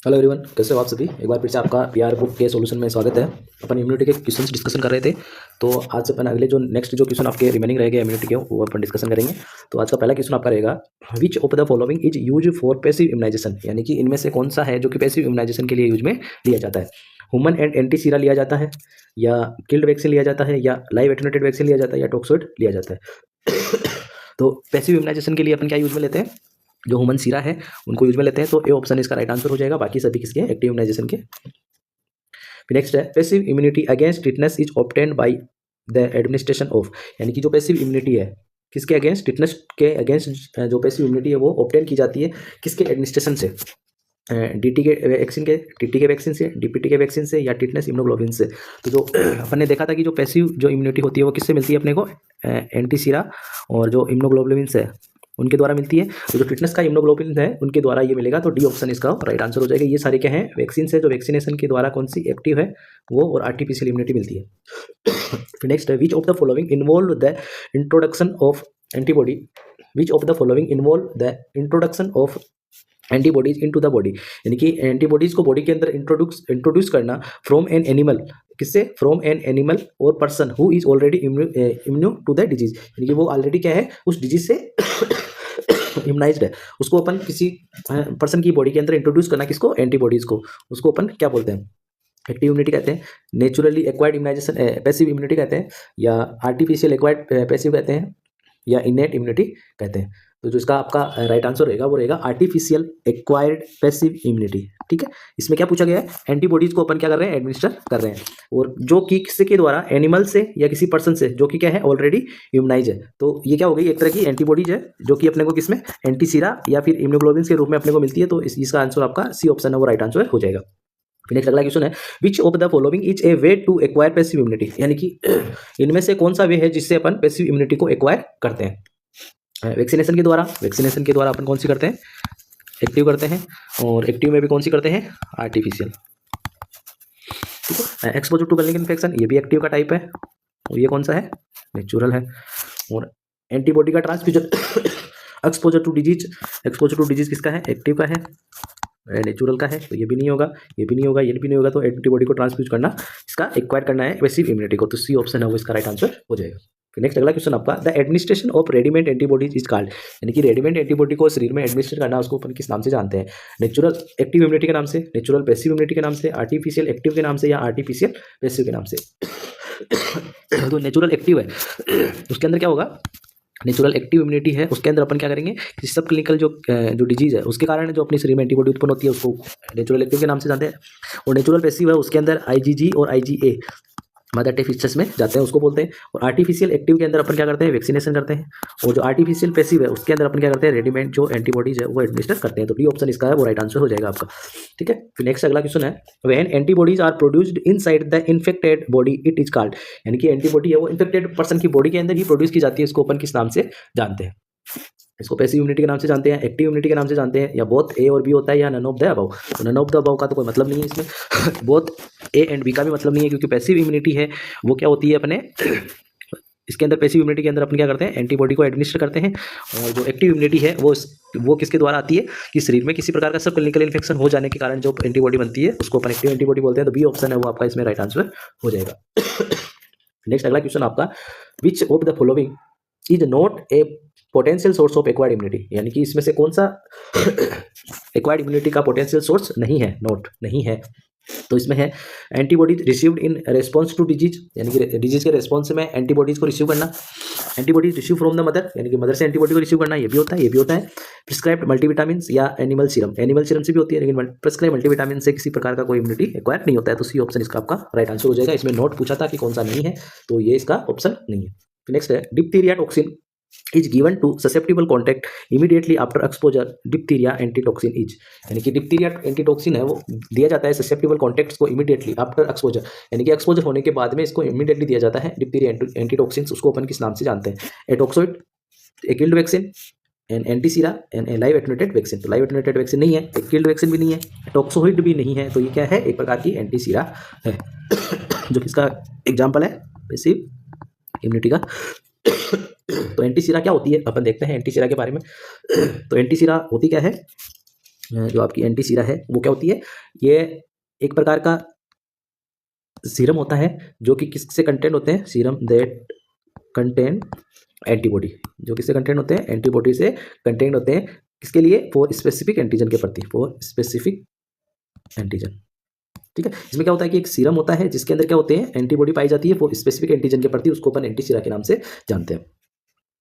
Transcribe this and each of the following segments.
Hello everyone, कैसे हो आप सभी। एक बार फिर से आपका पीआर बुक के सॉल्यूशन में स्वागत है। अपन इम्यूनिटी के क्वेश्चंस डिस्कशन कर रहे थे, तो आज अपन अगले जो नेक्स्ट जो क्वेश्चन आपके रिमेनिंग रहेंगे इम्यूनिटी के वो अपन डिस्कशन करेंगे। तो आज का पहला क्वेश्चन आपका रहेगा, which of the following is use for passive immunization, यानी कि इनमें से कौन सा है जो कि पैसिव इम्यूनाइजेशन के लिए यूज में लिया जाता है। ह्यूमन एंड एंटी सीरा लिया जाता है, या किल्ड वैक्सीन लिया जाता है, या लाइव एटेनुएटेड वैक्सीन लिया जाता है, या टॉक्सोइड लिया जाता है। तो पैसिव इम्यूनाइजेशन के लिए अपन क्या यूज में लेते हैं, जो ह्यूमन सीरा है उनको यूज में लेते हैं। तो ए ऑप्शन इसका राइट आंसर हो जाएगा। बाकी सभी किसके, एक्टिव इम्यूनाइजेशन के। नेक्स्ट है, passive immunity against tetanus is obtained by the administration of, यानी कि जो पैसिव इम्यूनिटी है किसके अगेंस्ट, टिटनेस के अगेंस्ट जो पैसिव इम्यूनिटी है वो ऑब्टेन की जाती है किसके एडमिनिस्ट्रेशन से, डीटी के वैक्सीन के, टीटी के वैक्सीन से, डीपीटी के वैक्सीन से, या टिटनेस इम्यूनोग्लोबिन से। तो जो अपन ने देखा था कि जो पैसिव जो इम्यूनिटी होती है वो किससे मिलती है अपने को, एंटी सीरा और जो इम्यूनोग्लोबुलिन से उनके द्वारा मिलती है। तो जो टिटनेस का इम्यूनोग्लोबुलिन है उनके द्वारा ये मिलेगा। तो डी ऑप्शन इसका राइट आंसर हो जाएगा। ये सारे क्या हैं, वैक्सीन से जो वैक्सीनेशन के द्वारा कौन सी एक्टिव है वो, और आर्टिफिशियल इम्यूनिटी मिलती है। फिर नेक्स्ट है, which of the following involve the introduction of antibody, which of the following involve the introduction of antibodies into the body, यानी कि एंटीबॉडीज को बॉडी के अंदर इंट्रोड्यूस करना फ्रॉम एन एनिमल, किससे, फ्रॉम एन एनिमल और person who is already immune to the disease, यानी कि वो ऑलरेडी क्या है उस डिजीज से इम्यूनाइज्ड है, उसको अपन किसी पर्सन की बॉडी के अंदर इंट्रोड्यूस करना, किसको, एंटीबॉडीज को, उसको अपन क्या बोलते हैं, एक्टिव इम्यूनिटी कहते हैं, naturally acquired immunization passive immunity कहते हैं, या आर्टिफिशियल एक्वायर्ड पैसिव कहते हैं, या इनेट इम्यूनिटी कहते हैं। तो जो इसका आपका राइट आंसर रहेगा वो रहेगा आर्टिफिशियल एक्वायर्ड पैसिव इम्यूनिटी। ठीक है, इसमें क्या पूछा गया है, एंटीबॉडीज को अपन क्या कर रहे हैं, एडमिनिस्टर कर रहे हैं, और जो कि किससे के द्वारा, एनिमल से या किसी पर्सन से जो कि क्या है ऑलरेडी इम्यूनाइज है। तो ये क्या हो गई, एक तरह की एंटीबॉडीज है जो कि अपने को किसमें, एंटी सीरा या फिर इम्यूनोग्लोबिन के रूप में अपने को मिलती है। तो इसका आंसर आपका सी ऑप्शन है वो राइट आंसर हो जाएगा। फिर नेक्स्ट अगला क्वेश्चन है, which of the following is a way to acquire passive immunity, यानी कि इनमें से कौन सा वे है जिससे अपन पैसिव इम्यूनिटी को एक्वायर करते हैं। वैक्सीनेशन के द्वारा, वैक्सीनेशन के द्वारा अपन कौन सी करते हैं, एक्टिव करते हैं, और एक्टिव में भी कौन सी करते हैं, आर्टिफिशियल। ठीक है, एक्सपोजर टू गलनिक इन्फेक्शन ये भी एक्टिव का टाइप है, और ये कौन सा है, नेचुरल है। और एंटीबॉडी का transfusion exposure to disease, exposure to disease किसका है, एक्टिव का है, नेचुरल का है। तो ये भी नहीं होगा, ये भी नहीं होगा, ये भी नहीं होगा। तो एंटीबॉडी को ट्रांसफ्यूज करना, इसका एक्वायर करना है पैसिव इम्यूनिटी को। तो सी ऑप्शन है वो इसका राइट आंसर हो जाएगा। नेक्स्ट अगला क्वेश्चन आपका, the administration of readymade antibodies is called, यानी कि रेडीमेड एंटीबॉडी को शरीर में एडमिनिस्ट्रेट करना, उसको अपन किस नाम से जानते हैं, नेचुरल एक्टिव इम्यूनिटी के नाम से, नेचुरल पैसिव इम्यूनिटी के नाम से, आर्टिफिशियल एक्टिव के नाम से, या आर्टिफिशियल पैसिव के नाम से। तो नेचुरल एक्टिव है उसके अंदर क्या होगा, नेचुरल एक्टिव इम्यूनिटी है उसके अंदर अपन क्या करेंगे कि सब क्लिनिकल जो डिजीज है उसके कारण जो अपने शरीर में एंटीबॉडी उत्पन्न होती है उसको नेचुरल एक्टिव के नाम से जानते हैं। और नेचुरल पैसिव है उसके अंदर आईजीजी और आईजीए मदर टेफिशस में जाते हैं, उसको बोलते हैं। और आर्टिफिशियल एक्टिव के अंदर अपन क्या करते हैं, वैक्सीनेशन करते हैं। और जो आर्टिफिशियल पैसिव है उसके अंदर अपन क्या करते हैं, रेडीमेड जो एंटीबॉडीज है वो एडमिनिस्टर करते हैं। तो डी ऑप्शन इसका है वो राइट आंसर हो जाएगा आपका। ठीक है, फिर नेक्स्ट अगला क्वेश्चन है, when antibodies are produced inside the infected body it is called, यानी कि एंटीबॉडी है वो इन्फेक्टेड पर्सन की बॉडी के अंदर ही प्रोड्यूस की जाती है, इसको अपन किस नाम से जानते हैं, इसको पैसिव इम्यूनिटी के नाम से जानते हैं, एक्टिव इम्यूनिटी के नाम से जानते हैं, या बोथ ए और बी होता है, या नन ऑफ द अबव। तो नन ऑफ द अबव का तो कोई मतलब नहीं है इसमें बोथ ए एंड बी का भी मतलब नहीं है, क्योंकि पैसिव इम्यूनिटी है वो क्या होती है अपने इसके अंदर, पैसिव इम्यूनिटी के अंदर अपन क्या करते हैं, एंटीबॉडी को एडमिनिस्टर करते हैं। और जो एक्टिव इम्यूनिटी है वो किसके द्वारा आती है, कि शरीर में किसी प्रकार का सब क्लिनिकल इन्फेक्शन हो जाने के कारण जो एंटीबॉडी बनती है उसको अपन एक्टिव एंटीबॉडी बोलते हैं। तो बी ऑप्शन है वो आपका इसमें राइट आंसर हो जाएगा। नेक्स्ट अगला क्वेश्चन आपका, which of the following is not a potential source of acquired immunity, यानी कि इसमें से कौन सा एक्वायर्ड इम्यूनिटी का पोटेंशियल सोर्स नहीं है, नॉट नहीं है। तो इसमें है antibodies received in response to disease, यानी कि डिजीज के रेस्पॉन्स में एंटीबॉडीज को रिसीव करना, antibodies receive from the mother, यानी कि मदर से एंटीबॉडी को रिसीव करना, ये भी होता है, ये भी होता है। प्रिस्क्राइब्ड मल्टीविटामिन या एनिमल सीरम, एनिमल सीरम से भी होती है, लेकिन प्रिस्क्राइब मल्टीविटामिन से किसी प्रकार का कोई इम्यूनिटी एक्वायर नहीं होता है। तो सी ऑप्शन इसका आपका राइट आंसर हो जाएगा। इसमें नोट पूछा था कि कौन सा नहीं है, तो ये इसका ऑप्शन नहीं है। नेक्स्ट है, diphtheria toxin is given to susceptible contact immediately after exposure, diphtheria antitoxin is, यानी कि डिप्थीरिया एंटीटॉक्सिन है वो दिया जाता है ससेप्टिबल कॉन्टैक्ट्स को इमीडिएटली आफ्टर एक्सपोजर, यानी कि एक्सपोजर होने के बाद में इसको इमीडिएटली दिया जाता है डिप्थीरिया एंटीटॉक्सिन। उसको अपन किस नाम से जानते हैं, एटॉक्सोइड, ए killed vaccine, an anti Sira, N live attenuated vaccine. तो लाइव एटेनुएटेड वैक्सीन नहीं है, एक किल्ड वैक्सीन भी नहीं है, टॉक्सोइड भी नहीं है। तो ये क्या है, एक प्रकार की एंटी सीरा है जो किसका एग्जाम्पल है, पैसिव इम्यूनिटी का। तो एंटी सीरा क्या होती है अपन देखते हैं एंटी सीरा के बारे में। तो एंटी सीरा होती क्या है, जो आपकी एंटी सीरा है वो क्या होती है, ये एक प्रकार का सीरम होता है जो कि किससे कंटेंट होते हैं, सीरम दैट कंटेन एंटीबॉडी, जो किससे कंटेंट होते हैं, एंटीबॉडी से कंटेंट होते हैं, किसके लिए, फॉर स्पेसिफिक एंटीजन के प्रति, फॉर स्पेसिफिक एंटीजन। ठीक है, इसमें क्या होता है कि एक सीरम होता है जिसके अंदर क्या होते हैं, एंटीबॉडी पाई जाती है फॉर स्पेसिफिक एंटीजन के प्रति, उसको अपन एंटी सीरा के नाम से जानते हैं।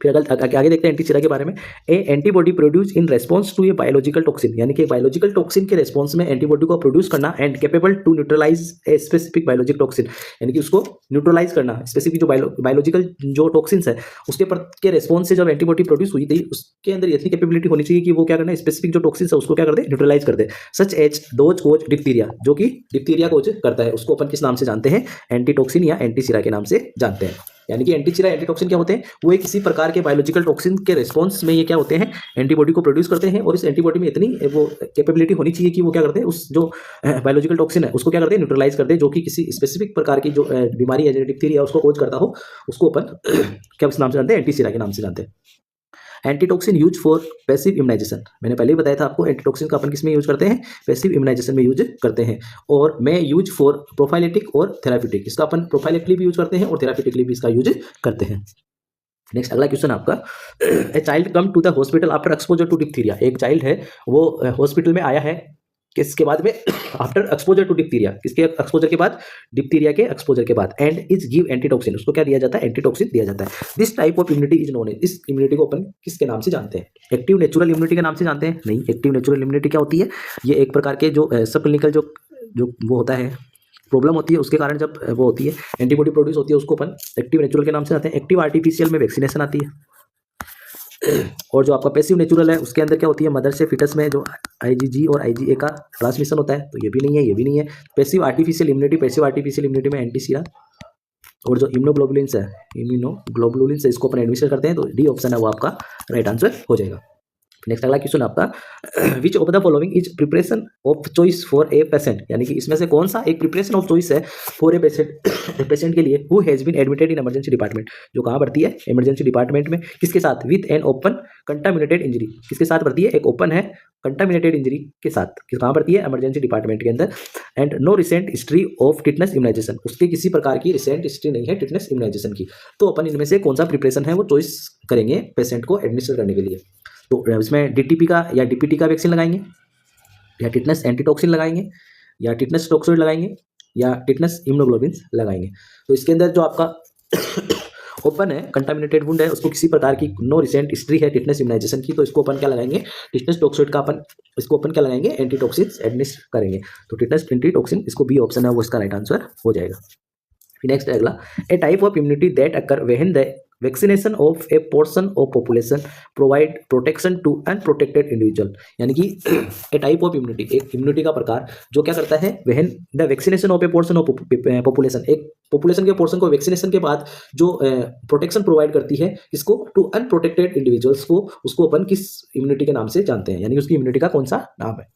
फिर अगर आगे देखते हैं एंटी सीरा के बारे में, a antibody produce in response to a biological toxin, यानी कि बायोलॉजिकल टॉक्सिन के रेस्पॉन्स में एंटीबॉडी को प्रोड्यूस करना, and capable to neutralize a specific biologic toxin, यानी कि उसको न्यूट्रलाइज करना, स्पेसिफिक जो बायोलॉजिकल जो टॉक्सिन्स है उसके के रेस्पॉन्स से जब एंटीबॉडी प्रोड्यूस हुई थी, उसके अंदर इतनी कैपेबिलिटी होनी चाहिए कि वो क्या करना है, स्पेसिफिक जो टॉक्सिन्स है उसको क्या कर दे, न्यूट्रलाइज कर दे। Such as those cause diphtheria, जो कि डिप्थीरिया कोज करता है, उसको अपन किस नाम से जानते हैं, एंटीटॉक्सिन या एंटी सीरा के नाम से जानते हैं। यानी कि एंटी सीरा एंटीटॉक्सिन क्या होते हैं, वो एक किसी प्रकार के बायोलॉजिकल टॉक्सिन के रिस्पॉन्स में ये क्या होते हैं, एंटीबॉडी को प्रोड्यूस करते हैं, और इस एंटीबॉडी में इतनी वो कैपेबिलिटी होनी चाहिए कि वो क्या करते हैं, उस जो बायोलॉजिकल टॉक्सिन है उसको क्या करते हैं, न्यूट्रलाइज करते हैं, जो कि किसी स्पेसिफिक प्रकार की जो बीमारी है, डिप्थीरिया उसको कोज करता हो, उसको अपन क्या इस नाम से जानते हैं, एंटी सीरा के नाम से जानते हैं। Antitoxin use for passive immunization, मैंने पहले ही बताया था आपको, एंटीटॉक्सिन का अपन किस में यूज करते हैं, पैसिव इम्यूनाइजेशन में यूज करते हैं, और मैं यूज फॉर प्रोफाइलेटिक और थेराप्यूटिक, इसका अपन प्रोफाइलेटिकली भी यूज करते हैं और थेराप्यूटिकली भी इसका यूज करते हैं। नेक्स्ट अगला क्वेश्चन आपका, a child come to the hospital after exposure to diphtheria, एक चाइल्ड है वो हॉस्पिटल में आया है किसके बाद में, आफ्टर एक्सपोजर टू डिप्थीरिया, किसके एक्सपोजर के बाद, डिप्थीरिया के एक्सपोजर के बाद, एंड इज गिव एंटीटॉक्सिन, उसको क्या दिया जाता है, एंटीटॉक्सिन दिया जाता है। This type of immunity is known as, इस इम्यूनिटी को अपन किसके नाम से जानते हैं, एक्टिव नेचुरल इम्यूनिटी के नाम से जानते हैं, नहीं, एक्टिव नेचुरल इम्यूनिटी क्या होती है, ये एक प्रकार के जो सब क्लिनिकल जो वो होता है, प्रॉब्लम होती है, उसके कारण जब वो होती है एंटीबॉडी प्रोड्यूस होती है, उसको अपन एक्टिव नेचुरल के नाम से जानते हैं। एक्टिव आर्टिफिशियल में वैक्सीनेशन आती है, और जो आपका पैसिव नेचुरल है उसके अंदर क्या होती है, मदर से फिटस में जो आईजीजी और आईजीए का ट्रांसमिशन होता है, तो ये भी नहीं है, ये भी नहीं है। पैसिव आर्टिफिशियल इम्यूनिटी में एंटी सीरा और जो इम्यूनोग्लोबुलिन्स है इसको अपन एडमिशन करते हैं, तो डी ऑप्शन है वो आपका राइट आंसर हो जाएगा। नेक्स्ट अगला क्वेश्चन आपका, which of the following is preparation of choice for a patient, यानी कि इसमें से कौन सा एक प्रिपरेशन ऑफ चॉइस है फॉर ए पेशेंट के लिए, who has been admitted in emergency department, जो कहाँ भर्ती है, इमरजेंसी डिपार्टमेंट में, किसके साथ, with an open contaminated injury, किसके साथ भर्ती है, एक ओपन है कंटामिनेटेड इंजरी के साथ, कहाँ भर्ती है, इमरजेंसी डिपार्टमेंट के अंदर, and no recent history of tetanus immunization, उसके किसी प्रकार की रिसेंट हिस्ट्री नहीं है टिटनेस इम्यूनाइजेशन की, तो अपन इनमें से कौन सा प्रिपरेशन है वो चॉइस करेंगे पेशेंट को एडमिनिस्टर करने के लिए। तो इसमें डीटीपी का या डीपीटी का वैक्सीन लगाएंगे, या टिटनेस एंटीटॉक्सिन लगाएंगे, या टिटनेस टॉक्सोइड लगाएंगे, या टिटनेस इम्यूनोग्लोबिन लगाएंगे। तो इसके अंदर जो आपका ओपन है कंटामिनेटेड वुंड है, उसको किसी प्रकार की नो रिसेंट हिस्ट्री है टिटनेस इम्यूनाइजेशन की, तो इसको अपन क्या लगाएंगे, टिटनेस टॉक्सोइड का अपन इसको अपन क्या लगाएंगे, एंटीटॉक्सिन एडमिनिस्टर करेंगे, तो टिटनेस एंटीटॉक्सिन इसको बी ऑप्शन है वो इसका राइट आंसर हो जाएगा। नेक्स्ट अगला, a type of immunity that occur when the vaccination of a portion of population provide protection to unprotected individual, यानी कि ए टाइप ऑफ इम्यूनिटी, एक इम्यूनिटी का प्रकार जो क्या करता है, when the vaccination of a portion of population, एक पॉपुलेशन के पोर्शन को वैक्सीनेशन के बाद जो प्रोटेक्शन प्रोवाइड करती है इसको टू अनप्रोटेक्टेड इंडिविजुअल्स को, उसको अपन किस इम्यूनिटी के नाम से जानते हैं, यानी कि उसकी इम्यूनिटी का कौन सा नाम है।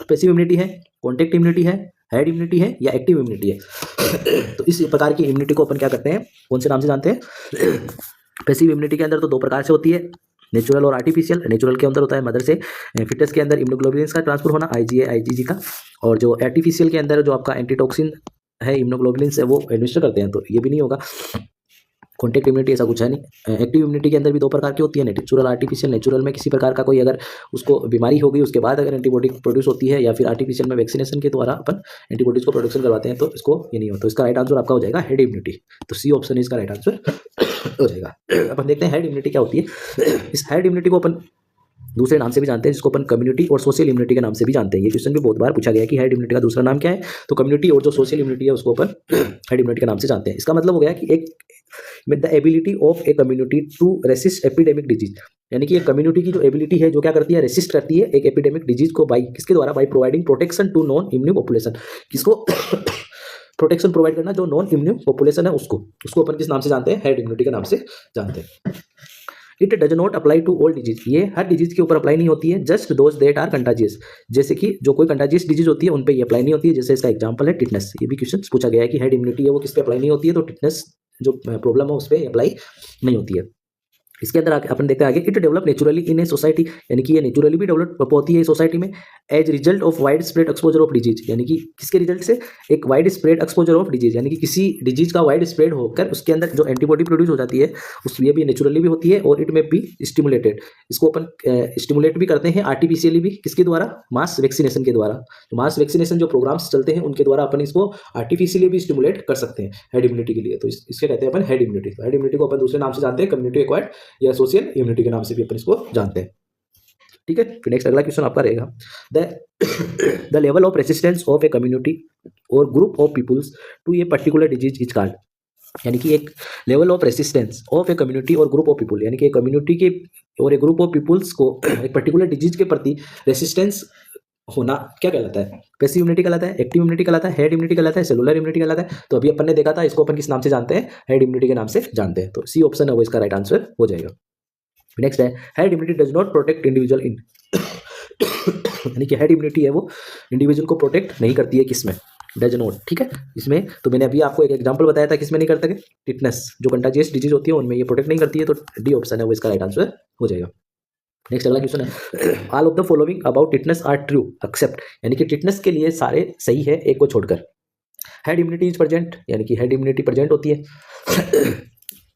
पैसिव इम्यूनिटी है, कॉन्टेक्ट इम्यूनिटी है, हेड इम्यूनिटी है, या एक्टिव इम्यूनिटी है। तो इस प्रकार की इम्यूनिटी को अपन क्या करते हैं, कौन से नाम से जानते हैं। पैसिव इम्यूनिटी के अंदर तो दो प्रकार से होती है, नेचुरल और आर्टिफिशियल। नेचुरल के अंदर होता है मदर से फिटस के अंदर इम्यूनोग्लोबुलिन्स का ट्रांसफर होना, आईजीए आईजीजी का, और जो आर्टिफिशियल के अंदर जो आपका एंटीटॉक्सिन है, इम्यूनोग्लोबुलिन्स है, वो एडमिनिस्टर करते हैं, तो ये भी नहीं होगा। कॉन्टेक्ट इम्यूनिटी ऐसा कुछ है नहीं। एक्टिव इम्यूनिटी के अंदर भी दो प्रकार की होती है, नेचुरल आर्टिफिशियल। नेचुरल में किसी प्रकार का कोई अगर उसको बीमारी हो गई उसके बाद अगर एंटीबॉडी प्रोड्यूस होती है, या फिर आर्टिफिशियल में वैक्सीनेशन के द्वारा अपन एंटीबॉडीज को प्रोडक्शन करवाते हैं, तो इसको ये नहीं हो। तो इसका राइट आंसर आपका हो जाएगा हेड इम्यूनिटी, तो सी ऑप्शन इसका राइट आंसर हो जाएगा। अपन देखते हैं हेड इम्यूनिटी क्या होती है। इस हेड इम्यूनिटी को अपन दूसरे नाम से भी जानते हैं, जिसको अपन कम्युनिटी और सोशल इम्यूनिटी के नाम से भी जानते हैं। ये क्वेश्चन भी बहुत बार पूछा गया है कि हेड इम्यूनिटी का दूसरा नाम क्या है, तो कम्युनिटी और जो सोशल इम्यूनिटी है उसको अपन हेड इम्यूनिटी के नाम से जानते हैं। इसका मतलब हो गया कि एक with the ability of a community to resist epidemic disease, यानी कि एक कम्युनिटी की जो एबिलिटी है जो क्या करती है, रेसिस्ट करती है एक एपिडेमिक डिजीज को, बाई किसके द्वारा, by providing protection to non immune population. किसको प्रोटेक्शन प्रोवाइड करना, जो नॉन इम्यून पॉपुलेशन है उसको अपन किस नाम से जानते हैं, हेड इम्यूनिटी के नाम से जानते हैं। It does not apply to all disease, ये हर डिजीज के ऊपर अप्लाई नहीं होती है, just those that are contagious, जैसे कि जो कोई कंटाजियस डिजीज होती है उन पे ये अप्लाई नहीं होती है। जैसे इसका एग्जांपल है टिटनेस, ये भी क्वेश्चन पूछा गया है कि हेड इम्यूनिटी है वो किस पे अप्लाई नहीं होती है, तो टिटनेस जो प्रॉब्लम है उस पर अप्लाई नहीं होती है। इसके अंदर आगे अपन देखते हैं आगे, it develop naturally in a society, यानी कि ये नेचुरली भी डेवलप होती है सोसाइटी में as result of wide spread exposure of disease, यानी कि किसके रिजल्ट से, एक wide spread exposure of disease, यानी कि किसी डिजीज का वाइड स्प्रेड होकर उसके अंदर जो एंटीबॉडी प्रोड्यूस हो जाती है उस ये भी नेचुरली भी होती है, और इट में बी स्टिमुलेटेड, इसको अपन स्टिमुलेट भी करते हैं आर्टिफिशियली भी, किसके द्वारा, मास वैक्सीनेशन के द्वारा। तो मास वैक्सीनेशन जो प्रोग्राम्स चलते हैं उनके द्वारा अपन इसको आर्टिफिशियली भी स्टिमुलेट कर सकते हैं हेड इम्यूनिटी के लिए। तो इसके कहते हैं अपन हेड इम्यूनिटी। हेड इम्यूनिटी को अपन दूसरे नाम से जानते हैं कम्युनिटी एक्वायर्ड या सोशल इम्यूनिटी के नाम से भी अपन इसको जानते हैं। ठीक है, फिर नेक्स्ट अगला क्वेश्चन आपका रहेगा, the level of resistance of a community और group of peoples to a particular disease is called, यानी कि एक level of resistance of a community और ग्रुप ऑफ पीपुल, यानी कि एक कम्युनिटी के और एक ग्रुप ऑफ पीपुल्स को एक पर्टिकुलर डिजीज के प्रति रेसिस्टेंस होना क्या कहलाता है, पैसिव इम्यूनिटी कहलाता है, एक्टिव इम्यूनिटी कहलाता है, हेड इम्यूनिटी कहलाता है, सेलुलर इम्यूनिटी कहलाता है। तो अभी अपन ने देखा था इसको अपन किस नाम से जानते हैं, हेड इम्यूनिटी के नाम से जानते हैं। तो सी ऑप्शन है वो इसका राइट आंसर हो जाएगा। नेक्स्ट है, head immunity does not protect individual in, यानी कि हेड इम्यूनिटी है वो इंडिविजुअल को प्रोटेक्ट नहीं करती है, किसमें, डज नॉट। ठीक है, इसमें तो मैंने अभी आपको एक एग्जांपल बताया था किसमें नहीं करते, टिटनेस जो कंटाजियस डिजीज होती है उनमें ये प्रोटेक्ट नहीं करती है। तो डी ऑप्शन है वो इसका राइट आंसर हो जाएगा। नेक्स्ट अगला क्वेश्चन है, all of the following about tetanus are true except, यानी कि टिटनेस के लिए सारे सही है एक को छोड़कर। हेड इम्यूनिटी इज प्रेजेंट, यानी कि हेड इम्यूनिटी प्रेजेंट होती है।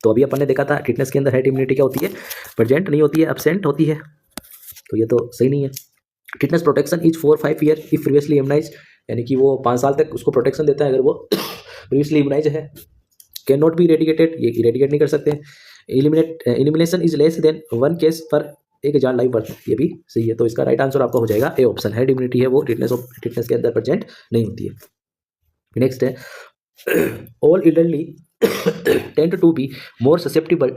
तो अभी अपन ने देखा था टिटनेस के अंदर हेड इम्यूनिटी क्या होती है, प्रेजेंट नहीं होती है, एब्सेंट होती है। तो ये तो सही नहीं है। Tetanus protection is 4-5 year if previously immunise, यानी कि वो 5 साल तक उसको प्रोटेक्शन देता है अगर वो प्रीवियसली इम्यूनाइज है। कैन नॉट बी इरेडिकेटेड, ये इरेडिकेट नहीं कर सकते। Elimination is less than 1 case पर 1000 लाइव बर्थ, ये भी सही है। तो इसका राइट आंसर आपका हो जाएगा ए ऑप्शन, हेड इम्यूनिटी है वो टिटनेस के अंदर प्रेजेंट नहीं होती है। नेक्स्ट है, all elderly tend to be more susceptible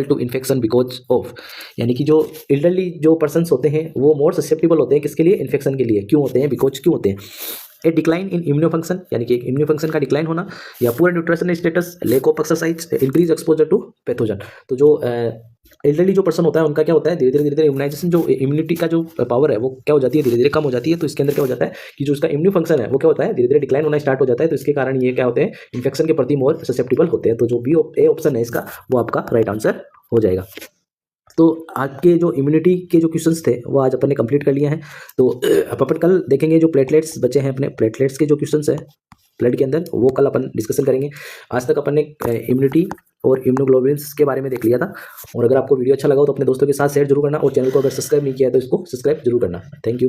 to infection because of, यानी कि जो इल्डरली जो पर्सन्स होते हैं वो मोर ससेप्टिबल होते हैं किसके लिए, इन्फेक्शन के लिए। क्यों होते हैं, बिकॉज क्यों होते हैं, a decline in immuno function, यानी कि इम्यूनो फंक्शन का डिक्लाइन होना, या poor nutritional status, lack of exercise, increase exposure to pathogen. तो जो एल्डरली जो पर्सन होता है उनका क्या होता है, धीरे धीरे इम्यूनाइजेशन जो इम्यूनिटी का जो पावर है वो क्या हो जाती है, धीरे धीरे कम हो जाती है। तो इसके अंदर क्या हो जाता है कि जो उसका इम्यून फंक्शन है वो क्या होता है, धीरे धीरे डिक्लाइन होना स्टार्ट हो जाता है। तो इसके कारण ये क्या होते हैं, इन्फेक्शन के प्रति मोर ससेप्टिबल होते हैं। तो जो बी ए ऑप्शन है इसका वो आपका राइट आंसर हो जाएगा। तो आज के जो इम्यूनिटी के जो क्वेश्चंस थे वो आज अपन ने कंप्लीट कर लिए हैं। तो अब अपन कल देखेंगे जो प्लेटलेट्स बचे हैं अपने, प्लेटलेट्स के जो क्वेश्चंस हैं ब्लड के अंदर वो कल अपन डिस्कशन करेंगे। आज तक अपन ने इम्यूनिटी और इम्यूनोग्लोबुलिन्स के बारे में देख लिया था। और अगर आपको वीडियो अच्छा लगा हो तो अपने दोस्तों के साथ शेयर जरूर करना, और चैनल को अगर सब्सक्राइब नहीं किया है तो इसको सब्सक्राइब जरूर करना। Thank you.